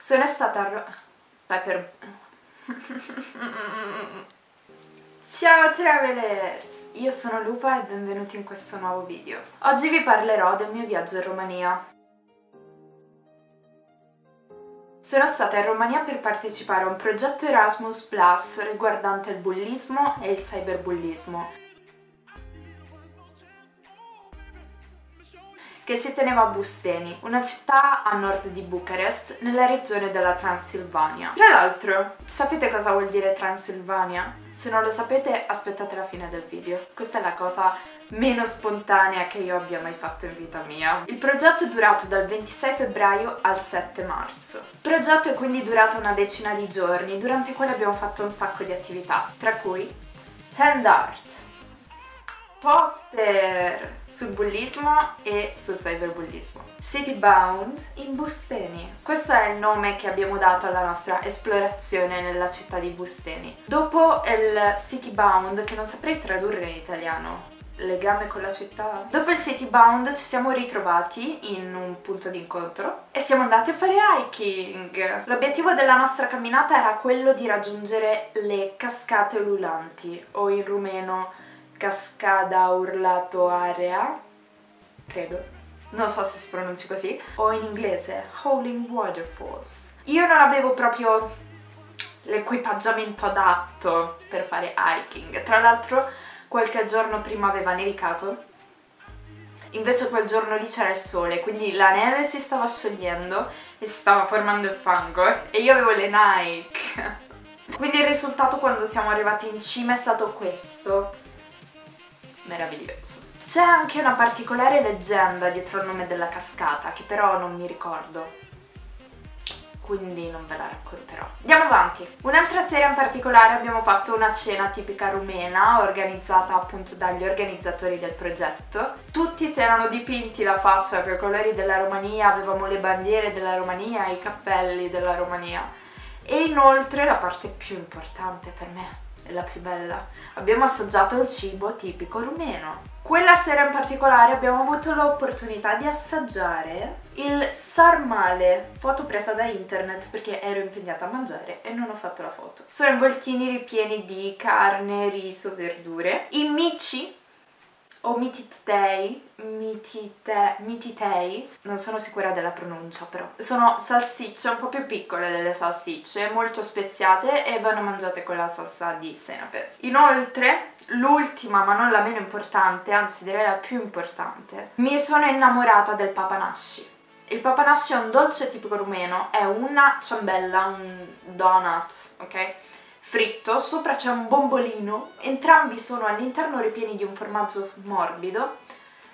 Sono stata Ciao Travelers! Io sono Lupa e benvenuti in questo nuovo video. Oggi vi parlerò del mio viaggio in Romania. Sono stata in Romania per partecipare a un progetto Erasmus Plus riguardante il bullismo e il cyberbullismo, che si teneva a Busteni, una città a nord di Bucarest, nella regione della Transilvania. Tra l'altro, sapete cosa vuol dire Transilvania? Se non lo sapete, aspettate la fine del video. Questa è la cosa meno spontanea che io abbia mai fatto in vita mia. Il progetto è durato dal 26 febbraio al 7 marzo. Il progetto è quindi durato una decina di giorni, durante i quali abbiamo fatto un sacco di attività, tra cui hand art, poster sul bullismo e sul cyberbullismo, City Bound in Busteni. Questo è il nome che abbiamo dato alla nostra esplorazione nella città di Busteni. Dopo il City Bound, che non saprei tradurre in italiano, legame con la città. Dopo il City Bound ci siamo ritrovati in un punto di incontro e siamo andati a fare hiking. L'obiettivo della nostra camminata era quello di raggiungere le cascate ululanti, o in rumeno Cascada Urlatoarea, credo, non so se si pronunci così, o in inglese Howling Waterfalls. Io non avevo proprio l'equipaggiamento adatto per fare hiking, tra l'altro qualche giorno prima aveva nevicato, invece quel giorno lì c'era il sole, quindi la neve si stava sciogliendo e si stava formando il fango e io avevo le Nike. Quindi il risultato quando siamo arrivati in cima è stato questo. Meraviglioso. C'è anche una particolare leggenda dietro il nome della cascata, che però non mi ricordo, quindi non ve la racconterò. Andiamo avanti. Un'altra sera in particolare abbiamo fatto una cena tipica rumena, organizzata appunto dagli organizzatori del progetto. Tutti si erano dipinti la faccia con i colori della Romania, avevamo le bandiere della Romania, i cappelli della Romania. E inoltre, la parte più importante per me, la più bella, abbiamo assaggiato il cibo tipico rumeno. Quella sera in particolare abbiamo avuto l'opportunità di assaggiare il sarmale, foto presa da internet perché ero impegnata a mangiare e non ho fatto la foto. Sono involtini ripieni di carne, riso, verdure. I mici o mititei, non sono sicura della pronuncia però, sono salsicce un po' più piccole delle salsicce, molto speziate e vanno mangiate con la salsa di senape. Inoltre, l'ultima ma non la meno importante, anzi direi la più importante, mi sono innamorata del papanashi. Il papanashi è un dolce tipico rumeno, è una ciambella, un donut, ok? Fritto, sopra c'è un bombolino, entrambi sono all'interno ripieni di un formaggio morbido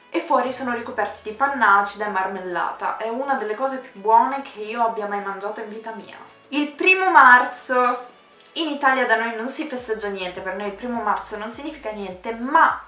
e fuori sono ricoperti di panna acida e marmellata. È una delle cose più buone che io abbia mai mangiato in vita mia. Il 1° marzo in Italia da noi non si festeggia niente, per noi il 1° marzo non significa niente, ma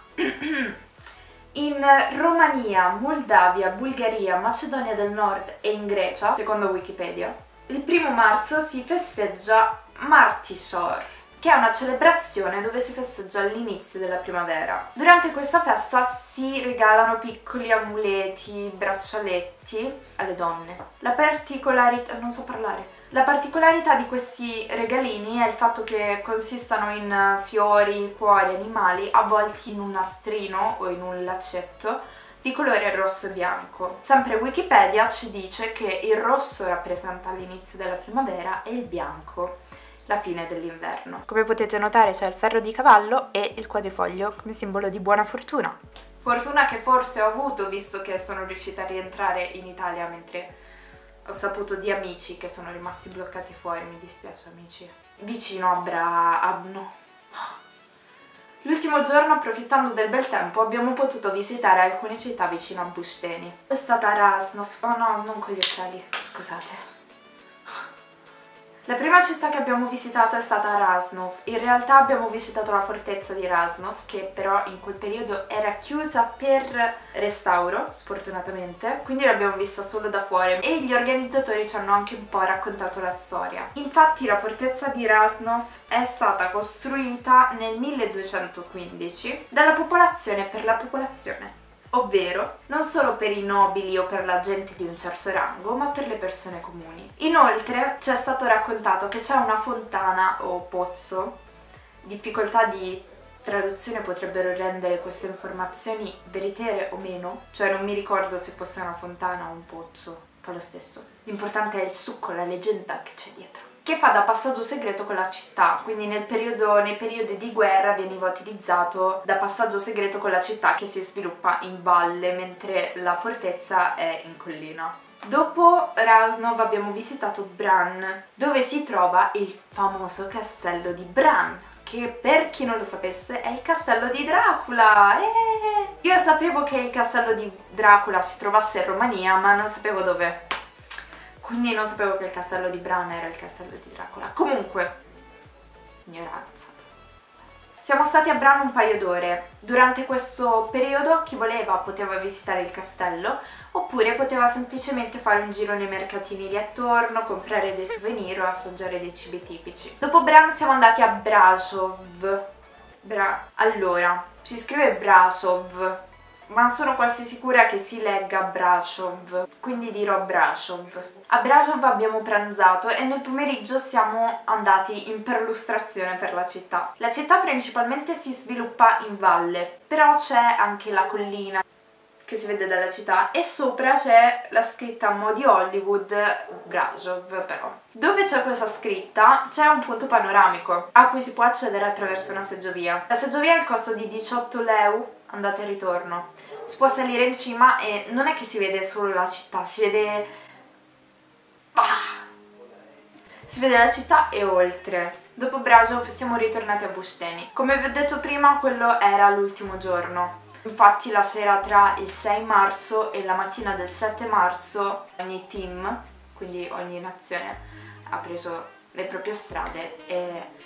in Romania, Moldavia, Bulgaria, Macedonia del Nord e in Grecia, secondo Wikipedia, il 1° marzo si festeggia Martisor, che è una celebrazione dove si festeggia l'inizio della primavera. Durante questa festa si regalano piccoli amuleti, braccialetti alle donne. La particolarità, non so parlare, la particolarità di questi regalini è il fatto che consistano in fiori, cuori, animali avvolti in un nastrino o in un laccetto di colore rosso e bianco. Sempre Wikipedia ci dice che il rosso rappresenta l'inizio della primavera e il bianco la fine dell'inverno. Come potete notare c'è il ferro di cavallo e il quadrifoglio come simbolo di buona fortuna. Fortuna che forse ho avuto, visto che sono riuscita a rientrare in Italia, mentre ho saputo di amici che sono rimasti bloccati fuori, mi dispiace amici. Vicino a no. L'ultimo giorno, approfittando del bel tempo, abbiamo potuto visitare alcune città vicino a Busteni. È stata Rasnov, oh no, non con gli occhiali, scusate. La prima città che abbiamo visitato è stata Rasnov. In realtà abbiamo visitato la fortezza di Rasnov, che però in quel periodo era chiusa per restauro, sfortunatamente, quindi l'abbiamo vista solo da fuori e gli organizzatori ci hanno anche un po' raccontato la storia. Infatti la fortezza di Rasnov è stata costruita nel 1215 dalla popolazione per la popolazione. ovvero non solo per i nobili o per la gente di un certo rango, ma per le persone comuni. Inoltre ci è stato raccontato che c'è una fontana o pozzo, difficoltà di traduzione potrebbero rendere queste informazioni veritiere o meno, cioè non mi ricordo se fosse una fontana o un pozzo, fa lo stesso. L'importante è il succo, la leggenda che c'è dietro, che fa da passaggio segreto con la città, quindi nei periodi di guerra veniva utilizzato da passaggio segreto con la città che si sviluppa in valle, mentre la fortezza è in collina. Dopo Rasnov abbiamo visitato Bran, dove si trova il famoso castello di Bran, che per chi non lo sapesse è il castello di Dracula. Io sapevo che il castello di Dracula si trovasse in Romania, ma non sapevo dove. Quindi non sapevo che il castello di Bran era il castello di Dracula. Comunque, ignoranza. Siamo stati a Bran un paio d'ore. Durante questo periodo chi voleva poteva visitare il castello, oppure poteva semplicemente fare un giro nei mercatini lì attorno, comprare dei souvenir o assaggiare dei cibi tipici. Dopo Bran siamo andati a Brasov. Allora, si scrive Brasov, ma sono quasi sicura che si legga Brasov, quindi dirò Brasov. A Brasov abbiamo pranzato e nel pomeriggio siamo andati in perlustrazione per la città. La città principalmente si sviluppa in valle, però c'è anche la collina che si vede dalla città e sopra c'è la scritta a mo' di Hollywood Brasov. Però dove c'è questa scritta c'è un punto panoramico a cui si può accedere attraverso una seggiovia. La seggiovia ha il costo di 18 leu andata e ritorno. Si può salire in cima e non è che si vede solo la città, si vede la città e oltre. Dopo Brasov siamo ritornati a Busteni. Come vi ho detto prima, quello era l'ultimo giorno. Infatti la sera tra il 6 marzo e la mattina del 7 marzo ogni team, quindi ogni nazione, ha preso le proprie strade e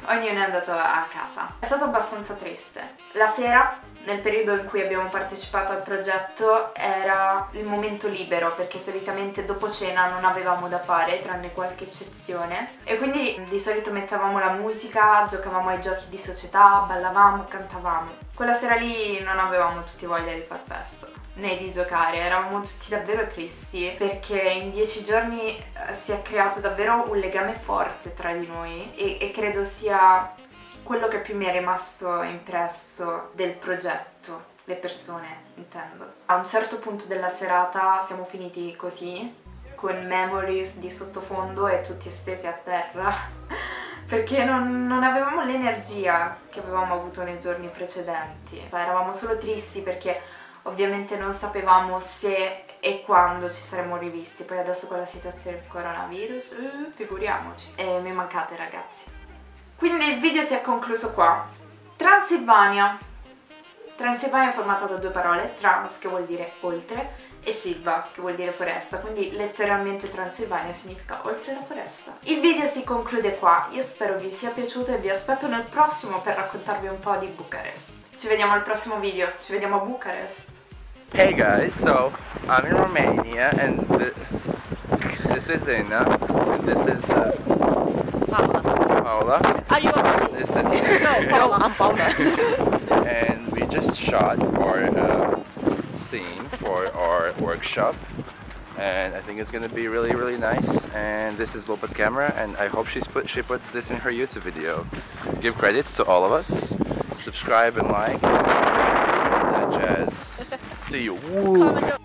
ognuno è andato a casa. È stato abbastanza triste. La sera, nel periodo in cui abbiamo partecipato al progetto, era il momento libero, perché solitamente dopo cena non avevamo da fare, tranne qualche eccezione, e quindi di solito mettevamo la musica, giocavamo ai giochi di società, ballavamo, cantavamo. Quella sera lì non avevamo tutti voglia di far festa, né di giocare, eravamo tutti davvero tristi perché in 10 giorni si è creato davvero un legame forte tra di noi e credo sia quello che più mi è rimasto impresso del progetto, le persone intendo. A un certo punto della serata siamo finiti così, con memories di sottofondo e tutti stesi a terra perché non avevamo l'energia che avevamo avuto nei giorni precedenti. Eravamo solo tristi perché ovviamente non sapevamo se e quando ci saremmo rivisti. Poi adesso con la situazione del coronavirus, figuriamoci. E mi mancate, ragazzi. Quindi il video si è concluso qua. Transilvania. Transilvania è formata da due parole, trans che vuol dire oltre e silva che vuol dire foresta, quindi letteralmente Transilvania significa oltre la foresta. Il video si conclude qua, io spero vi sia piaciuto e vi aspetto nel prossimo per raccontarvi un po' di Bucarest. Ci vediamo al prossimo video, ci vediamo a Bucarest. Hey guys, so I'm in Romania and this is Inna and this is Paola. Are you okay? This is No, I'm Paula. And we just shot our scene for our workshop, and I think it's gonna be really nice. And this is Lopa's camera, and I hope she puts this in her YouTube video. Give credits to all of us. Subscribe and like. That jazz. See you. Woo.